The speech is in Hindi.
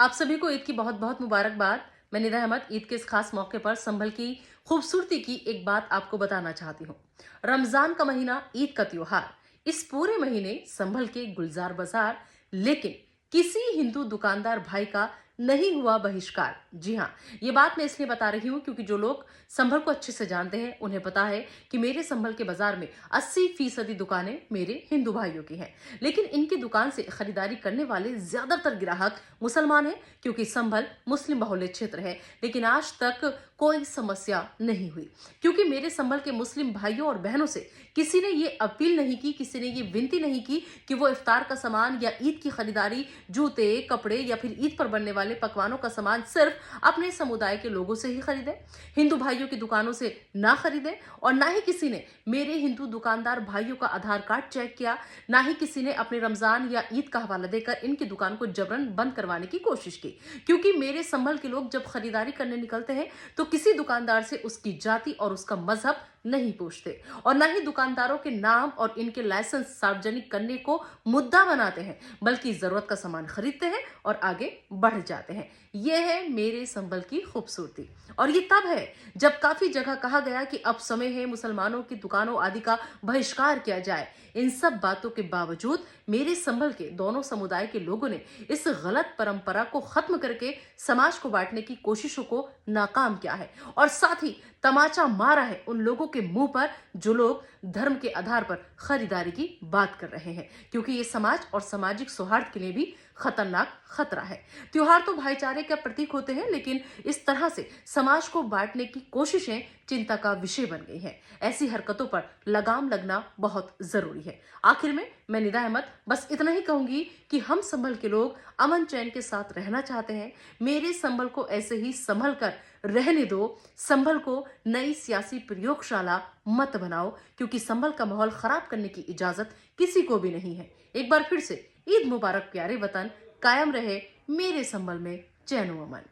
आप सभी को ईद की बहुत बहुत मुबारकबाद। मैं निदा अहमद ईद के इस खास मौके पर संभल की खूबसूरती की एक बात आपको बताना चाहती हूँ। रमजान का महीना, ईद का त्योहार, इस पूरे महीने संभल के गुलजार बाजार, लेकिन किसी हिंदू दुकानदार भाई का नहीं हुआ बहिष्कार। जी हाँ, ये बात मैं इसलिए बता रही हूँ क्योंकि जो लोग संभल को अच्छे से जानते हैं उन्हें पता है कि मेरे संभल के बाजार में 80% दुकानें मेरे हिंदू भाइयों की हैं। लेकिन इनकी दुकान से खरीदारी करने वाले ज्यादातर ग्राहक मुसलमान हैं, क्योंकि संभल मुस्लिम बहुल्य क्षेत्र है। लेकिन आज तक कोई समस्या नहीं हुई, क्योंकि मेरे संभल के मुस्लिम भाइयों और बहनों से किसी ने ये अपील नहीं की, किसी ने ये विनती नहीं की कि वो इफ्तार का सामान या ईद की खरीदारी, जूते, कपड़े या फिर ईद पर बनने वाले पकवानों का सामान सिर्फ अपने समुदाय के लोगों से ही खरीदें, हिंदू भाइयों की दुकानों से ना खरीदें। और ना ही किसी ने मेरे हिंदू दुकानदार भाइयों का आधार कार्ड चेक किया, ना ही किसी ने अपने रमजान या ईद का हवाला देकर इनकी दुकान को जबरन बंद करवाने की कोशिश की। क्योंकि मेरे संभल के लोग जब खरीदारी करने निकलते हैं तो किसी दुकानदार से उसकी जाति और उसका मजहब नहीं पूछते, और ना ही दुकानदारों के नाम और इनके लाइसेंस सार्वजनिक करने को मुद्दा बनाते हैं, बल्कि जरूरत का सामान खरीदते हैं और आगे बढ़ जाते हैं। यह है मेरे संभल की खूबसूरती। और ये तब है जब काफी जगह कहा गया कि अब समय है मुसलमानों की दुकानों आदि का बहिष्कार किया जाए। इन सब बातों के बावजूद मेरे संभल के दोनों समुदाय के लोगों ने इस गलत परंपरा को खत्म करके समाज को बांटने की कोशिशों को नाकाम किया है, और साथ ही तमाचा मारा है उन लोगों के मुंह पर जो लोग धर्म के आधार पर खरीदारी की बात कर रहे हैं, क्योंकि ये समाज और सामाजिक सौहार्द के लिए भी खतरनाक खतरा है। त्योहार तो भाईचारे का प्रतीक होते हैं, लेकिन इस तरह से समाज को बांटने की कोशिशें चिंता का विषय बन गई हैं। ऐसी हरकतों पर लगाम लगना बहुत जरूरी है। आखिर में मैं निदा अहमद बस इतना ही कहूंगी कि हम संभल के लोग अमन चैन के साथ रहना चाहते हैं। मेरे संभल को ऐसे ही संभल कर रहने दो। संभल को नई सियासी प्रयोगशाला मत बनाओ, क्योंकि संभल का माहौल खराब करने की इजाजत किसी को भी नहीं है। एक बार फिर से ईद मुबारक प्यारे वतन। कायम रहे मेरे संभल में चैन व अमन।